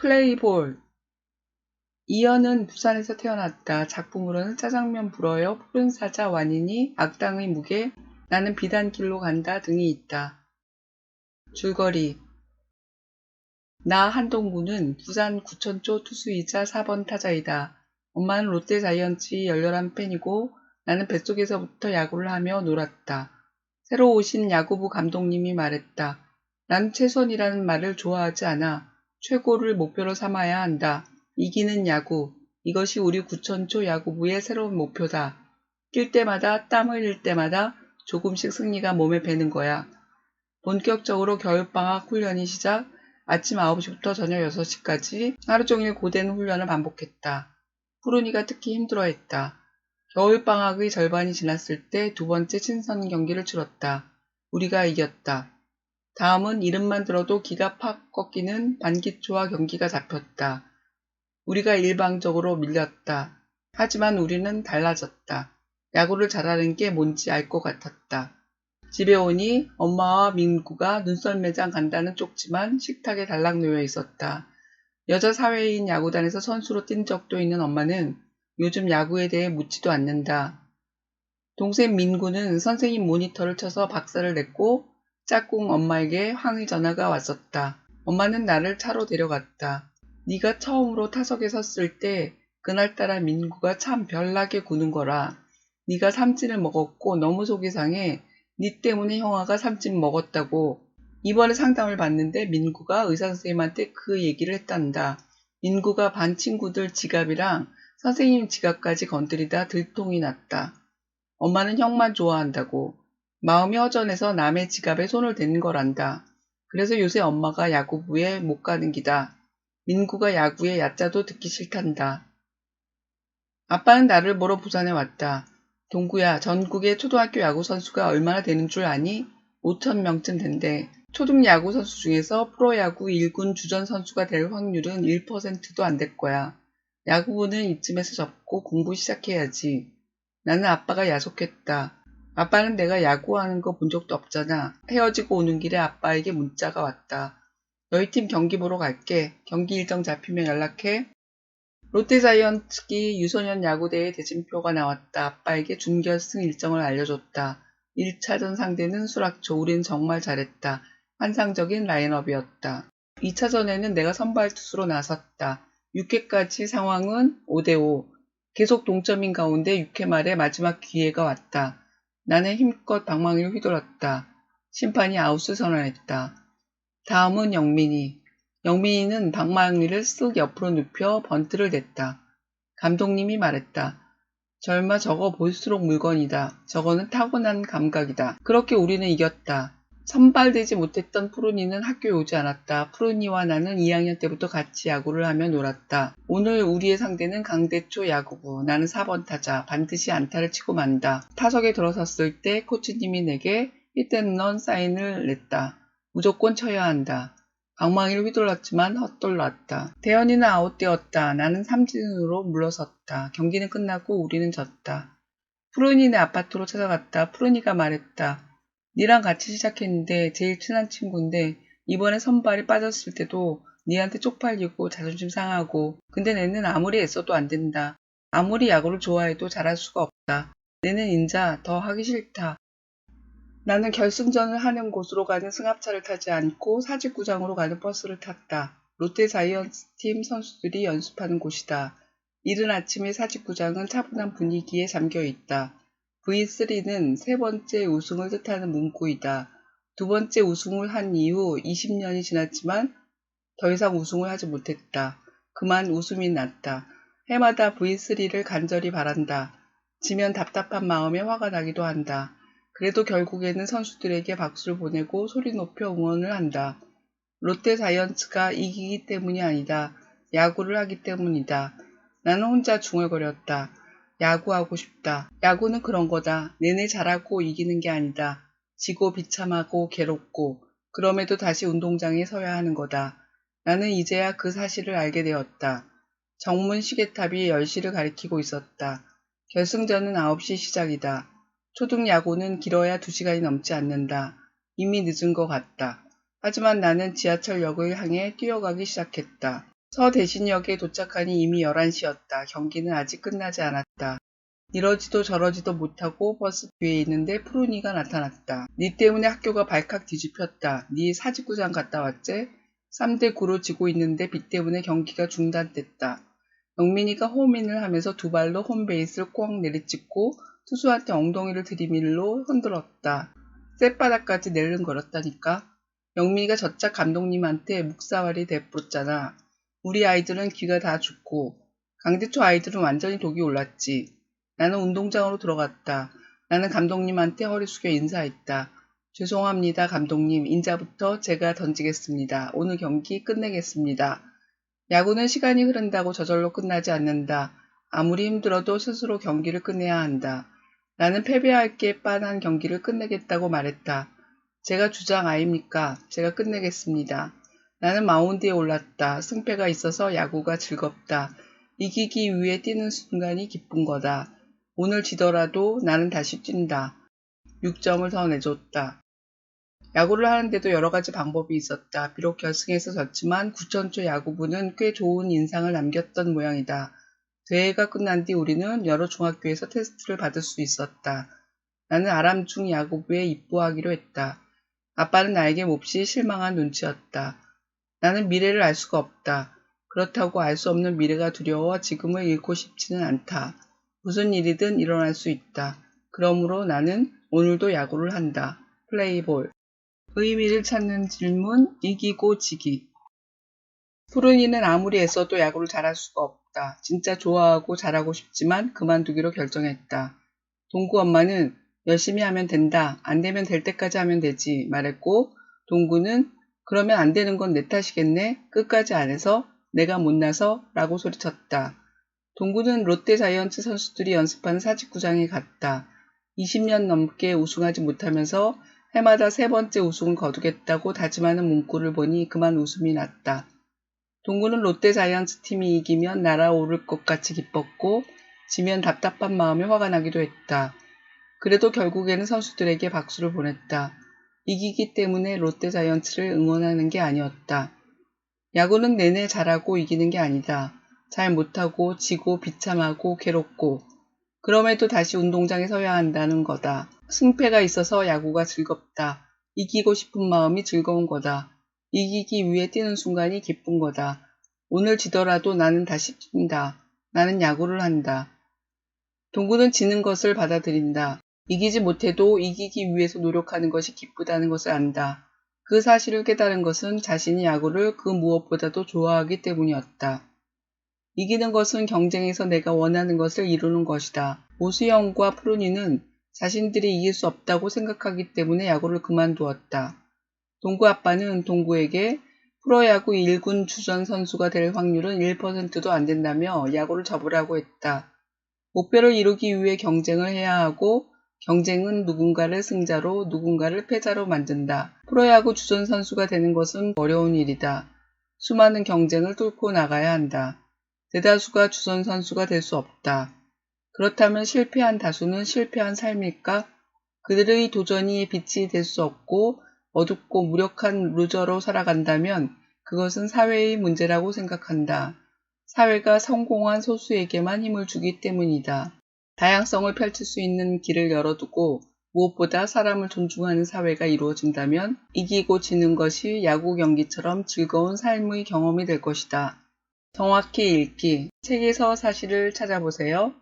플레이볼. 이연은 부산에서 태어났다. 작품으로는 짜장면 불어요, 푸른 사자, 완인이, 악당의 무게, 나는 비단길로 간다 등이 있다. 줄거리. 나 한동구는 부산 구천초 투수이자 4번 타자이다. 엄마는 롯데자이언츠의 열렬한 팬이고 나는 뱃속에서부터 야구를 하며 놀았다. 새로 오신 야구부 감독님이 말했다. 난 최선이라는 말을 좋아하지 않아. 최고를 목표로 삼아야 한다. 이기는 야구. 이것이 우리 구천초 야구부의 새로운 목표다. 뛸 때마다 땀 흘릴 때마다 조금씩 승리가 몸에 배는 거야. 본격적으로 겨울방학 훈련이 시작. 아침 9시부터 저녁 6시까지 하루 종일 고된 훈련을 반복했다. 푸른이가 특히 힘들어했다. 겨울방학의 절반이 지났을 때 두 번째 친선 경기를 치렀다. 우리가 이겼다. 다음은 이름만 들어도 기가 팍 꺾이는 반기초와 경기가 잡혔다. 우리가 일방적으로 밀렸다. 하지만 우리는 달라졌다. 야구를 잘하는 게 뭔지 알 것 같았다. 집에 오니 엄마와 민구가 눈썰 매장 간다는 쪽지만 식탁에 달랑 놓여 있었다. 여자 사회인 야구단에서 선수로 뛴 적도 있는 엄마는 요즘 야구에 대해 묻지도 않는다. 동생 민구는 선생님 모니터를 쳐서 박살을 냈고 짝꿍 엄마에게 항의 전화가 왔었다. 엄마는 나를 차로 데려갔다. 네가 처음으로 타석에 섰을 때 그날따라 민구가 참 별나게 구는 거라. 네가 삼진을 먹었고 너무 속이 상해. 네 때문에 형아가 삼진 먹었다고. 이번에 상담을 받는데 민구가 의사선생님한테 그 얘기를 했단다. 민구가 반 친구들 지갑이랑 선생님 지갑까지 건드리다 들통이 났다. 엄마는 형만 좋아한다고. 마음이 허전해서 남의 지갑에 손을 대는 거란다. 그래서 요새 엄마가 야구부에 못 가는 기다. 민구가 야구에 야자도 듣기 싫단다. 아빠는 나를 보러 부산에 왔다. 동구야, 전국의 초등학교 야구 선수가 얼마나 되는 줄 아니? 5,000명쯤 된대. 초등 야구 선수 중에서 프로야구 1군 주전 선수가 될 확률은 1%도 안 될 거야. 야구부는 이쯤에서 접고 공부 시작해야지. 나는 아빠가 야속했다. 아빠는 내가 야구하는 거 본 적도 없잖아. 헤어지고 오는 길에 아빠에게 문자가 왔다. 너희 팀 경기 보러 갈게. 경기 일정 잡히면 연락해. 롯데자이언츠기 유소년 야구대회 대진표가 나왔다. 아빠에게 준결승 일정을 알려줬다. 1차전 상대는 수락초. 우린 정말 잘했다. 환상적인 라인업이었다. 2차전에는 내가 선발 투수로 나섰다. 6회까지 상황은 5대5. 계속 동점인 가운데 6회 말에 마지막 기회가 왔다. 나는 힘껏 방망이를 휘둘렀다. 심판이 아웃을 선언했다. 다음은 영민이. 영민이는 방망이를 쓱 옆으로 눕혀 번트를 냈다. 감독님이 말했다. 절마 저거 볼수록 물건이다. 저거는 타고난 감각이다. 그렇게 우리는 이겼다. 선발되지 못했던 푸른이는 학교에 오지 않았다. 푸른이와 나는 2학년 때부터 같이 야구를 하며 놀았다. 오늘 우리의 상대는 강대초 야구부. 나는 4번 타자. 반드시 안타를 치고 만다. 타석에 들어섰을 때 코치님이 내게 히트앤런 사인을 냈다. 무조건 쳐야 한다. 방망이를 휘둘렀지만 헛돌랐다. 대현이는 아웃되었다. 나는 삼진으로 물러섰다. 경기는 끝나고 우리는 졌다. 푸른이네 아파트로 찾아갔다. 푸른이가 말했다. 니랑 같이 시작했는데 제일 친한 친구인데 이번에 선발이 빠졌을 때도 니한테 쪽팔리고 자존심 상하고 근데 내는 아무리 애써도 안 된다. 아무리 야구를 좋아해도 잘할 수가 없다. 내는 인자 더 하기 싫다. 나는 결승전을 하는 곳으로 가는 승합차를 타지 않고 사직구장으로 가는 버스를 탔다. 롯데자이언츠 팀 선수들이 연습하는 곳이다. 이른 아침의 사직구장은 차분한 분위기에 잠겨있다. V3는 세 번째 우승을 뜻하는 문구이다. 두 번째 우승을 한 이후 20년이 지났지만 더 이상 우승을 하지 못했다. 그만 웃음이 났다. 해마다 V3를 간절히 바란다. 지면 답답한 마음에 화가 나기도 한다. 그래도 결국에는 선수들에게 박수를 보내고 소리 높여 응원을 한다. 롯데자이언츠가 이기기 때문이 아니다. 야구를 하기 때문이다. 나는 혼자 중얼거렸다. 야구하고 싶다. 야구는 그런 거다. 내내 잘하고 이기는 게 아니다. 지고 비참하고 괴롭고 그럼에도 다시 운동장에 서야 하는 거다. 나는 이제야 그 사실을 알게 되었다. 정문 시계탑이 10시를 가리키고 있었다. 결승전은 9시 시작이다. 초등 야구는 길어야 2시간이 넘지 않는다. 이미 늦은 것 같다. 하지만 나는 지하철역을 향해 뛰어가기 시작했다. 서대신역에 도착하니 이미 11시였다. 경기는 아직 끝나지 않았다. 이러지도 저러지도 못하고 버스 뒤에 있는데 푸른이가 나타났다. 니 때문에 학교가 발칵 뒤집혔다. 니 사직구장 갔다 왔제? 3대9로 지고 있는데 비 때문에 경기가 중단됐다. 영민이가 홈인을 하면서 두 발로 홈베이스를 꽉 내리찍고 투수한테 엉덩이를 들이밀로 흔들었다. 쌔바닥까지 내른거렸다니까. 영민이가 저짝 감독님한테 묵사발이 돼버렸잖아. 우리 아이들은 귀가 다 죽고 강대초 아이들은 완전히 독이 올랐지. 나는 운동장으로 들어갔다. 나는 감독님한테 허리 숙여 인사했다. 죄송합니다, 감독님. 인자부터 제가 던지겠습니다. 오늘 경기 끝내겠습니다. 야구는 시간이 흐른다고 저절로 끝나지 않는다. 아무리 힘들어도 스스로 경기를 끝내야 한다. 나는 패배할 게 빤한 경기를 끝내겠다고 말했다. 제가 주장 아닙니까? 제가 끝내겠습니다. 나는 마운드에 올랐다. 승패가 있어서 야구가 즐겁다. 이기기 위해 뛰는 순간이 기쁜 거다. 오늘 지더라도 나는 다시 뛴다. 6점을 더 내줬다. 야구를 하는데도 여러 가지 방법이 있었다. 비록 결승에서 졌지만 구천초 야구부는 꽤 좋은 인상을 남겼던 모양이다. 대회가 끝난 뒤 우리는 여러 중학교에서 테스트를 받을 수 있었다. 나는 아람중 야구부에 입부하기로 했다. 아빠는 나에게 몹시 실망한 눈치였다. 나는 미래를 알 수가 없다. 그렇다고 알 수 없는 미래가 두려워 지금을 잃고 싶지는 않다. 무슨 일이든 일어날 수 있다. 그러므로 나는 오늘도 야구를 한다. 플레이볼. 의미를 찾는 질문, 이기고 지기. 푸른이는 아무리 애써도 야구를 잘할 수가 없다. 진짜 좋아하고 잘하고 싶지만 그만두기로 결정했다. 동구 엄마는 열심히 하면 된다. 안 되면 될 때까지 하면 되지 말했고, 동구는 그러면 안 되는 건 내 탓이겠네. 끝까지 안 해서 내가 못나서 라고 소리쳤다. 동구는 롯데자이언츠 선수들이 연습하는 사직구장에 갔다. 20년 넘게 우승하지 못하면서 해마다 3번째 우승을 거두겠다고 다짐하는 문구를 보니 그만 웃음이 났다. 동구는 롯데자이언츠 팀이 이기면 날아오를 것 같이 기뻤고 지면 답답한 마음에 화가 나기도 했다. 그래도 결국에는 선수들에게 박수를 보냈다. 이기기 때문에 롯데자이언츠를 응원하는 게 아니었다. 야구는 내내 잘하고 이기는 게 아니다. 잘 못하고 지고 비참하고 괴롭고 그럼에도 다시 운동장에 서야 한다는 거다. 승패가 있어서 야구가 즐겁다. 이기고 싶은 마음이 즐거운 거다. 이기기 위해 뛰는 순간이 기쁜 거다. 오늘 지더라도 나는 다시 뛴다. 나는 야구를 한다. 동구는 지는 것을 받아들인다. 이기지 못해도 이기기 위해서 노력하는 것이 기쁘다는 것을 안다. 그 사실을 깨달은 것은 자신이 야구를 그 무엇보다도 좋아하기 때문이었다. 이기는 것은 경쟁에서 내가 원하는 것을 이루는 것이다. 오수영과 푸른이는 자신들이 이길 수 없다고 생각하기 때문에 야구를 그만두었다. 동구 아빠는 동구에게 프로야구 1군 주전 선수가 될 확률은 1%도 안 된다며 야구를 접으라고 했다. 목표를 이루기 위해 경쟁을 해야 하고 경쟁은 누군가를 승자로 누군가를 패자로 만든다. 프로야구 주전 선수가 되는 것은 어려운 일이다. 수많은 경쟁을 뚫고 나가야 한다. 대다수가 주전 선수가 될 수 없다. 그렇다면 실패한 다수는 실패한 삶일까? 그들의 도전이 빛이 될 수 없고 어둡고 무력한 루저로 살아간다면 그것은 사회의 문제라고 생각한다. 사회가 성공한 소수에게만 힘을 주기 때문이다. 다양성을 펼칠 수 있는 길을 열어두고 무엇보다 사람을 존중하는 사회가 이루어진다면 이기고 지는 것이 야구 경기처럼 즐거운 삶의 경험이 될 것이다. 정확히 읽기. 책에서 사실을 찾아보세요.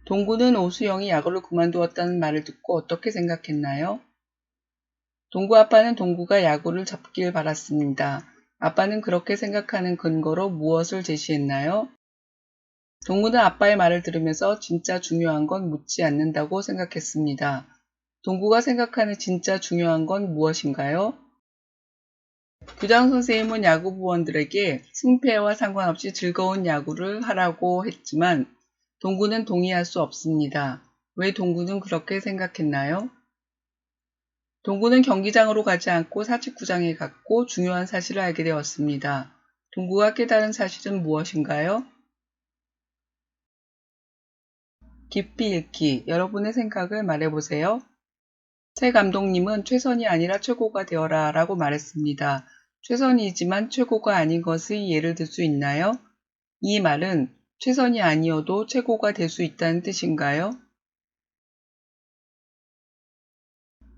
동구는 오수영이 야구를 그만두었다는 말을 듣고 어떻게 생각했나요? 동구 아빠는 동구가 야구를 접길 바랐습니다. 아빠는 그렇게 생각하는 근거로 무엇을 제시했나요? 동구는 아빠의 말을 들으면서 진짜 중요한 건 묻지 않는다고 생각했습니다. 동구가 생각하는 진짜 중요한 건 무엇인가요? 교장 선생님은 야구 부원들에게 승패와 상관없이 즐거운 야구를 하라고 했지만 동구는 동의할 수 없습니다. 왜 동구는 그렇게 생각했나요? 동구는 경기장으로 가지 않고 사직구장에 갔고 중요한 사실을 알게 되었습니다. 동구가 깨달은 사실은 무엇인가요? 깊이 읽기. 여러분의 생각을 말해보세요. 새 감독님은 최선이 아니라 최고가 되어라 라고 말했습니다. 최선이지만 최고가 아닌 것의 예를 들 수 있나요? 이 말은 최선이 아니어도 최고가 될 수 있다는 뜻인가요?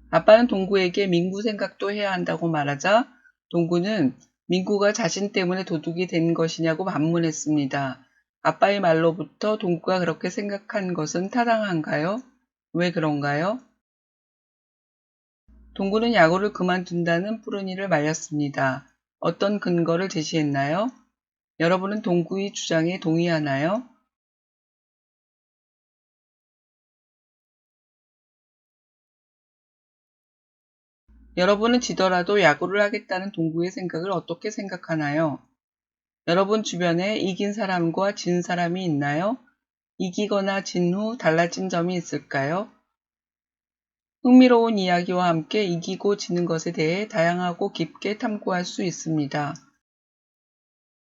아빠는 동구에게 민구 생각도 해야 한다고 말하자 동구는 민구가 자신 때문에 도둑이 된 것이냐고 반문했습니다. 아빠의 말로부터 동구가 그렇게 생각한 것은 타당한가요? 왜 그런가요? 동구는 야구를 그만둔다는 푸른이를 말렸습니다. 어떤 근거를 제시했나요? 여러분은 동구의 주장에 동의하나요? 여러분은 지더라도 야구를 하겠다는 동구의 생각을 어떻게 생각하나요? 여러분 주변에 이긴 사람과 진 사람이 있나요? 이기거나 진 후 달라진 점이 있을까요? 흥미로운 이야기와 함께 이기고 지는 것에 대해 다양하고 깊게 탐구할 수 있습니다.